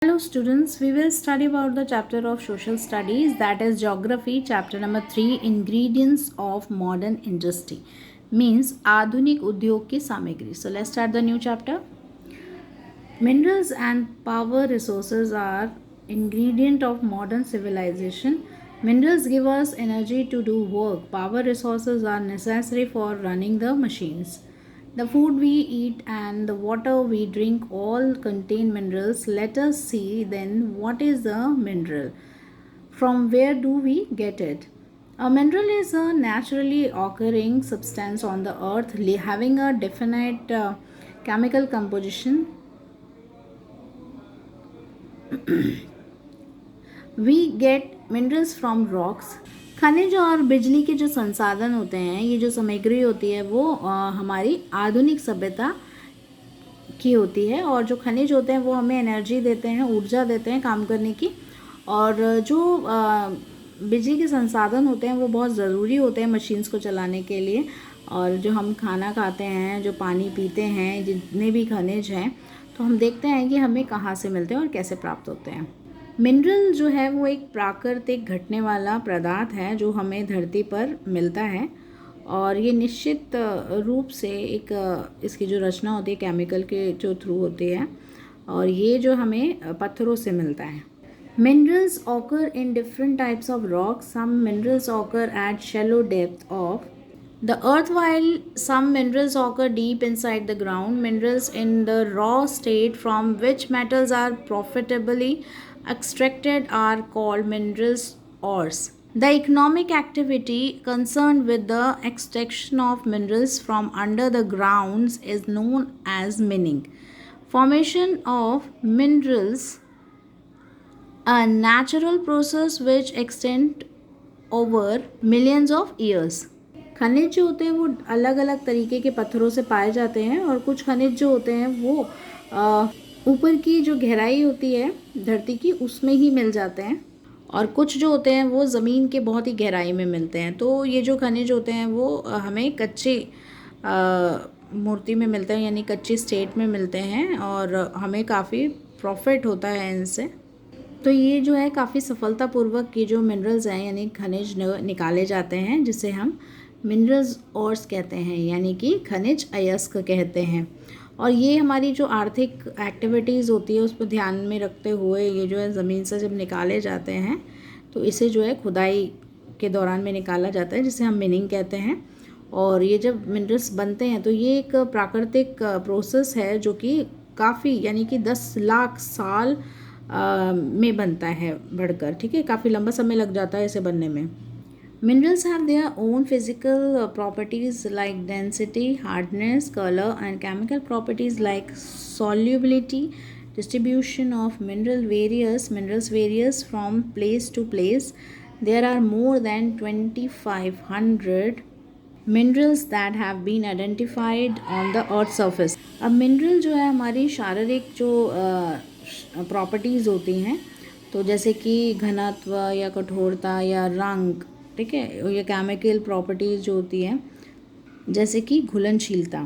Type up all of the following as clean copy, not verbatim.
Hello students, we will study about the chapter of social studies, that is geography, chapter number 3, ingredients of modern industry, means आधुनिक उद्योग की सामग्री. So let's start the new chapter. Minerals and power resources are ingredient of modern civilization. Minerals give us energy to do work. Power resources are necessary for running the machines. The food we eat and the water we drink all contain minerals. Let us see then what is a mineral. From where do we get it? A mineral is a naturally occurring substance on the earth having a definite chemical composition. We get minerals from rocks. खनिज और बिजली के जो संसाधन होते हैं, ये जो सामग्री होती है वो हमारी आधुनिक सभ्यता की होती है. और जो खनिज होते हैं वो हमें एनर्जी देते हैं, ऊर्जा देते हैं काम करने की. और जो बिजली के संसाधन होते हैं वो बहुत ज़रूरी होते हैं मशीन्स को चलाने के लिए. और जो हम खाना खाते हैं, जो पानी पीते हैं, जितने भी खनिज हैं, तो हम देखते हैं कि हमें कहाँ से मिलते हैं और कैसे प्राप्त होते हैं. मिनरल जो है वो एक प्राकृतिक घटने वाला पदार्थ है जो हमें धरती पर मिलता है. और ये निश्चित रूप से एक इसकी जो रचना होती है केमिकल के जो थ्रू होती है, और ये जो हमें पत्थरों से मिलता है. Minerals occur in different types of rocks. Some minerals occur at shallow depth of the earth, while some minerals occur deep inside the ground. Minerals in the raw state from which metals are profitably extracted are called minerals ores. The economic activity concerned with the extraction of minerals from under the grounds is known as mining. Formation of minerals, a natural process which extends over millions of years. खनिज जो होते हैं वो अलग अलग तरीके के पत्थरों से पाए जाते हैं. और कुछ खनिज जो होते हैं वो ऊपर की जो गहराई होती है धरती की उसमें ही मिल जाते हैं, और कुछ जो होते हैं वो ज़मीन के बहुत ही गहराई में मिलते हैं. तो ये जो खनिज होते हैं वो हमें कच्चे मूर्ति में मिलते हैं, यानी कच्ची स्टेट में मिलते हैं, और हमें काफ़ी प्रॉफिट होता है इनसे. तो ये जो है काफ़ी सफलतापूर्वक ये जो मिनरल्स हैं यानी खनिज निकाले जाते हैं, जिसे हम मिनरल्स ऑर्स कहते हैं, यानी कि खनिज अयस्क कहते हैं. और ये हमारी जो आर्थिक एक्टिविटीज़ होती है उस पर ध्यान में रखते हुए ये जो है ज़मीन से जब निकाले जाते हैं तो इसे जो है खुदाई के दौरान में निकाला जाता है, जिसे हम मिनिंग कहते हैं. और ये जब मिनरल्स बनते हैं तो ये एक प्राकृतिक प्रोसेस है जो कि काफ़ी यानी कि 10 लाख साल में बनता है बढ़कर. ठीक है, काफ़ी लंबा समय लग जाता है इसे बनने में. Minerals have their own physical properties like density, hardness, color, and chemical properties like solubility. Distribution of minerals varies from place to place. There are more than 2,500 minerals that have been identified on the earth's surface. अब mineral जो है हमारी शारीरिक जो properties होती हैं, तो जैसे कि घनत्व या कठोरता या रंग, ठीक है, ये केमिकल प्रॉपर्टीज़ जो होती हैं जैसे कि घुलनशीलता.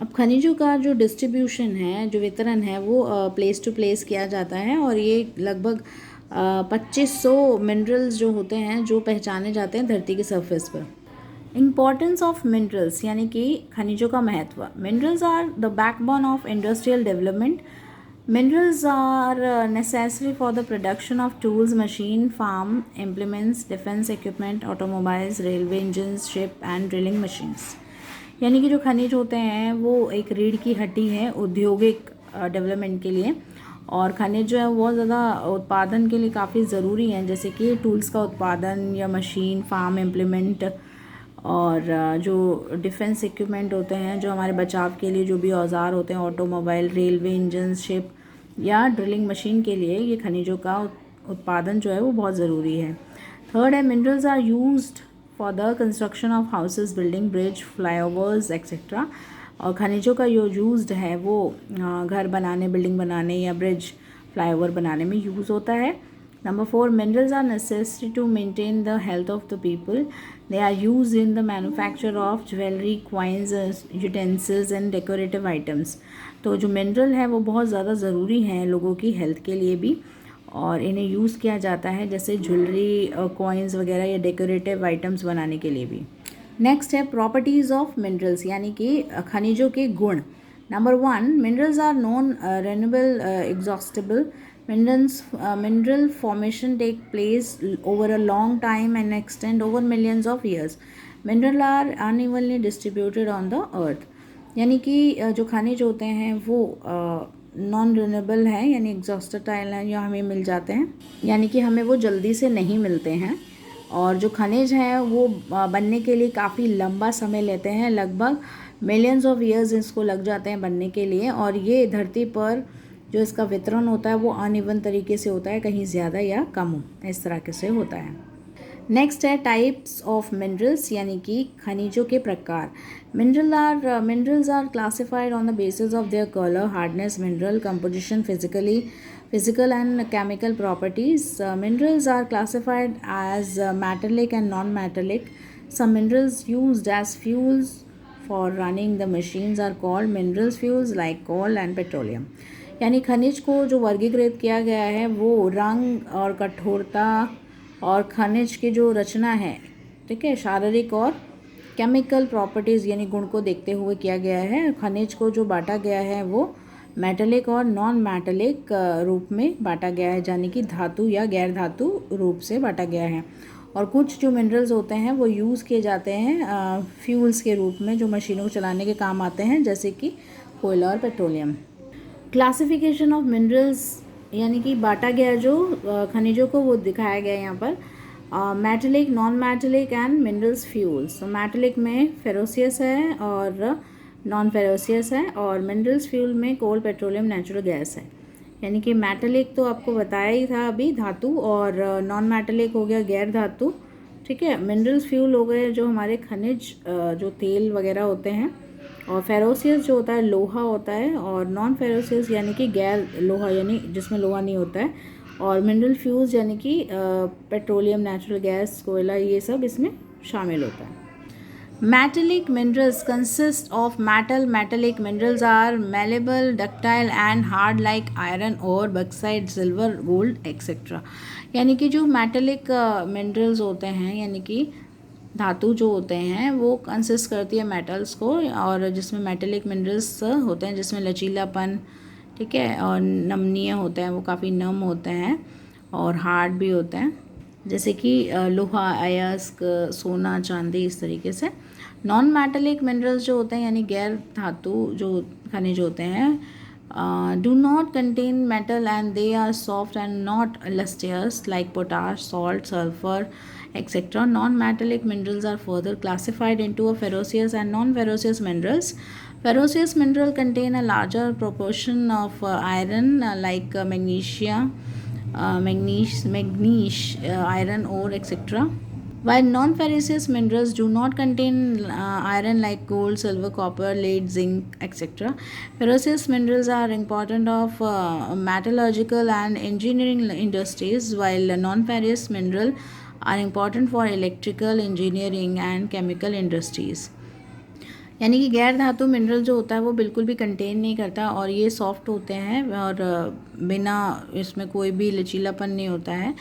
अब खनिजों का जो डिस्ट्रीब्यूशन है, जो वितरण है, वो प्लेस टू प्लेस किया जाता है. और ये लगभग 2500 मिनरल्स जो होते हैं जो पहचाने जाते हैं धरती की सरफेस पर. इम्पॉर्टेंस ऑफ मिनरल्स यानी कि खनिजों का महत्व. Minerals are the backbone of industrial development. Minerals are necessary for the production of tools, machine, farm implements, defense equipment, automobiles, railway engines, ship and drilling machines. यानी कि जो खनिज होते हैं वो एक रीढ़ की हड्डी है औद्योगिक डेवलपमेंट के लिए. और खनिज जो है वो बहुत ज़्यादा उत्पादन के लिए काफ़ी ज़रूरी हैं, जैसे कि टूल्स का उत्पादन या मशीन, फार्म इम्प्लीमेंट, और जो डिफेंस इक्विपमेंट होते हैं, जो हमारे बचाव के लिए जो भी औजार होते हैं, ऑटोमोबाइल, रेलवे इंजन, शिप या ड्रिलिंग मशीन के लिए ये खनिजों का उत्पादन जो है वो बहुत ज़रूरी है. थर्ड है, minerals are used for the construction of houses, building, bridge, flyovers etcetera. और खनिजों का जो यूज्ड है वो घर बनाने, बिल्डिंग बनाने या ब्रिज, फ्लाईओवर बनाने में यूज़ होता है. Number 4, minerals are necessary to maintain the health of the people. They are used in the manufacture of jewelry, coins, utensils and decorative items. तो जो मिनरल है वो बहुत ज़्यादा ज़रूरी है लोगों की हेल्थ के लिए भी, और इन्हें यूज़ किया जाता है जैसे ज्वेलरी, कॉइन्स वगैरह या डेकोरेटिव आइटम्स बनाने के लिए भी। नेक्स्ट है प्रॉपर्टीज़ ऑफ मिनरल्स, यानी कि खनिजों के गुण। Number 1, minerals are non renewable exhaustible. Mineral formation take place over a long time and extend over millions of years. Mineral are unevenly distributed on the earth. यानी कि जो खनिज होते हैं वो नॉन रिन्यूएबल है, यानी एग्जॉस्टाइल हैं, या हमें मिल जाते हैं, यानी कि हमें वो जल्दी से नहीं मिलते हैं। और जो खनिज हैं वो बनने के लिए काफ़ी लंबा समय लेते हैं, लगभग मिलियंस ऑफ ईयर्स इसको लग जाते हैं बनने के लिए। और ये धरती पर जो इसका वितरण होता है वो अनइवन तरीके से होता है, कहीं ज़्यादा या कम इस तरह के से होता है। नेक्स्ट है टाइप्स ऑफ मिनरल्स, यानी कि खनिजों के प्रकार। Minerals are classified on the basis of their colour, hardness, mineral composition, physical and chemical properties. Minerals are classified as metallic and non metallic. Some minerals used as fuels for running the machines are called minerals fuels like coal and petroleum. यानी खनिज को जो वर्गीकृत किया गया है वो रंग और कठोरता और खनिज की जो रचना है, ठीक है, शारीरिक और केमिकल प्रॉपर्टीज़ यानी गुण को देखते हुए किया गया है। खनिज को जो बांटा गया है वो मेटलिक और नॉन मेटलिक रूप में बांटा गया है, यानी कि धातु या गैर धातु रूप से बांटा गया है। और कुछ जो मिनरल्स होते हैं वो यूज़ किए जाते हैं फ्यूल्स के रूप में, जो मशीनों को चलाने के काम आते हैं, जैसे कि कोयला और पेट्रोलियम। क्लासिफिकेशन ऑफ मिनरल्स, यानी कि बांटा गया जो खनिजों को वो दिखाया गया यहाँ पर, metallic, non metallic and minerals fuels. तो मेटलिक में फेरोसियस है और नॉन फेरोसियस है, और मिनरल्स फ्यूल में कोल, पेट्रोलियम, नेचुरल गैस है। यानी कि मेटलिक तो आपको बताया ही था अभी, धातु, और नॉन मेटलिक हो गया गैर धातु, ठीक है। मिनरल्स फ्यूल हो गए जो हमारे खनिज जो तेल वगैरह होते हैं, और फेरोसियस जो होता है लोहा होता है, और नॉन फेरोसियस यानी कि गैर लोहा, यानी जिसमें लोहा नहीं होता है, और मिनरल फ्यूल्स यानी कि पेट्रोलियम, नेचुरल गैस, कोयला, ये सब इसमें शामिल होता है। Metallic minerals consist of metal. Metallic minerals are malleable, ductile and hard like iron ore, bauxite, silver, gold etc. यानी कि जो मेटेलिक मिनरल्स होते हैं, यानी कि धातु जो होते हैं, वो कंसिस्ट करती है मेटल्स को, और जिसमें मेटेलिक मिनरल्स होते हैं जिसमें लचीलापन, ठीक है, और नमनीय होते हैं, वो काफ़ी नम होते हैं, और हार्ड भी होते हैं, जैसे कि लोहा, अयस्क, सोना, चांदी, इस तरीके से। नॉन मेटेलिक मिनरल्स जो होते हैं, यानी गैर धातु जो खनिज होते हैं, do not contain metal and they are soft and not lustrous like potash, salt, sulphur etc. Non-metallic minerals are further classified into a ferroceous and non-ferroceous minerals. Ferroceous mineral contain a larger proportion of iron like manganese, iron ore etc. While non-ferroceous minerals do not contain iron like gold, silver, copper, lead, zinc etc. Ferroceous minerals are important of metallurgical and engineering industries, while non-ferrous mineral are important for electrical engineering and chemical industries. यानी कि गैर धातु mineral जो होता है वो बिल्कुल भी कंटेन नहीं करता, और ये सॉफ्ट होते हैं, और बिना इसमें कोई भी लचीलापन नहीं होता है,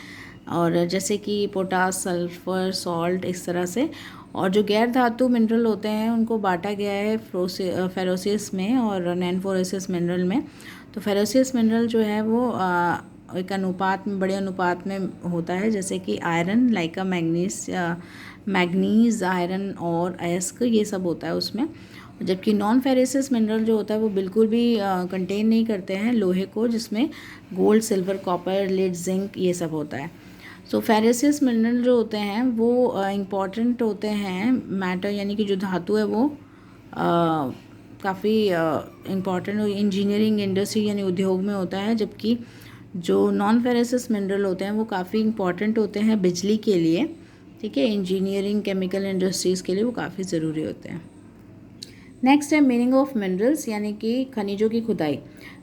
और जैसे कि पोटास, सल्फर, सॉल्ट, इस तरह से। और जो गैर धातु मिनरल होते हैं उनको बांटा गया है फेरोसियस में और नॉन फेरोसियस मिनरल में। तो फेरोसियस मिनरल जो है वो एक अनुपात में, बड़े अनुपात में होता है, जैसे कि आयरन, लाइक मैग्नीज, आयरन और अयस्क, ये सब होता है उसमें। जबकि नॉन फेरोसियस मिनरल जो होता है वो बिल्कुल भी कंटेन नहीं करते हैं लोहे को, जिसमें gold, silver, copper, lead, zinc, ये सब होता है। सो फेरोसियस मिनरल जो होते हैं वो इम्पॉर्टेंट होते हैं मैटर, यानी कि जो धातु है वो काफ़ी इम्पॉर्टेंट इंजीनियरिंग इंडस्ट्री यानी उद्योग में होता है, जबकि जो नॉन फेरोसियस मिनरल होते हैं वो काफ़ी इंपॉर्टेंट होते हैं बिजली के लिए, ठीक है, इंजीनियरिंग, केमिकल इंडस्ट्रीज़ के लिए वो काफ़ी ज़रूरी होते हैं। नेक्स्ट है मीनिंग ऑफ मिनरल्स यानी कि खनिजों की खुदाई।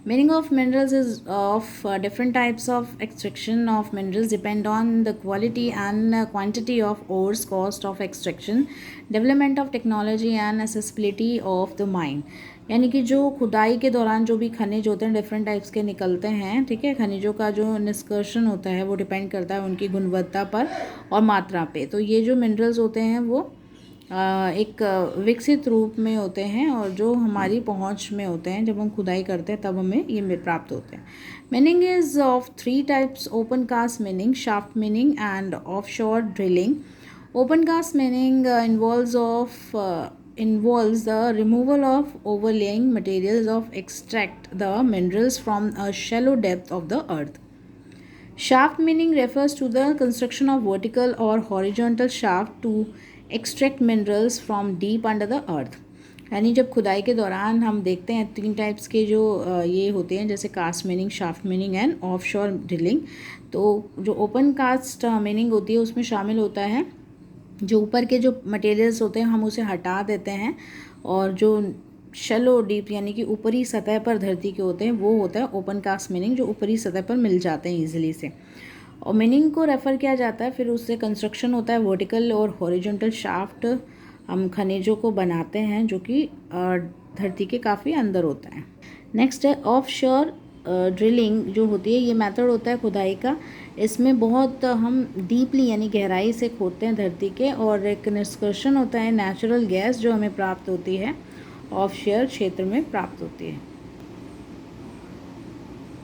Meaning of minerals is of different types of extraction of minerals depend on the quality and quantity of ores, cost of extraction, development of technology and accessibility of the mine. यानी कि जो खुदाई के दौरान जो भी खनिज होते हैं डिफरेंट टाइप्स के निकलते हैं, ठीक है। खनिजों का जो निष्कर्षण होता है वो डिपेंड करता है उनकी गुणवत्ता पर और मात्रा पे। तो ये जो मिनरल्स होते हैं वो एक विकसित रूप में होते हैं और जो हमारी पहुंच में होते हैं, जब हम खुदाई करते हैं तब हमें ये प्राप्त होते हैं। Mining is of 3 types: open cast mining, shaft mining and offshore drilling. Open cast mining involves the removal of overlaying materials of extract the minerals from a shallow depth of the earth. Shaft meaning refers to the construction of vertical or horizontal shaft to extract minerals from deep under the earth. यानी जब खुदाई के दौरान हम देखते हैं 3 types के जो ये होते हैं, जैसे cast mining, shaft mining and offshore drilling. तो जो ओपन कास्ट मीनिंग होती है उसमें शामिल होता है जो ऊपर के जो मटेरियल्स होते हैं हम उसे हटा देते हैं, और जो शैलो डीप यानी कि ऊपरी सतह पर धरती के होते हैं वो होता है ओपन कास्ट मीनिंग, जो ऊपरी सतह पर मिल जाते हैं ईजिली से। और मीनिंग को रेफ़र किया जाता है, फिर उससे कंस्ट्रक्शन होता है वर्टिकल और हॉरिजॉन्टल शाफ्ट। हम खनिजों को बनाते हैं जो कि धरती के काफ़ी अंदर होता है। नेक्स्ट है ऑफशोर ड्रिलिंग जो होती है, ये मेथड होता है खुदाई का। इसमें बहुत हम डीपली यानी गहराई से खोदते हैं धरती के, और एक निष्कर्षण होता है नेचुरल गैस जो हमें प्राप्त होती है ऑफशोर क्षेत्र में प्राप्त होती है।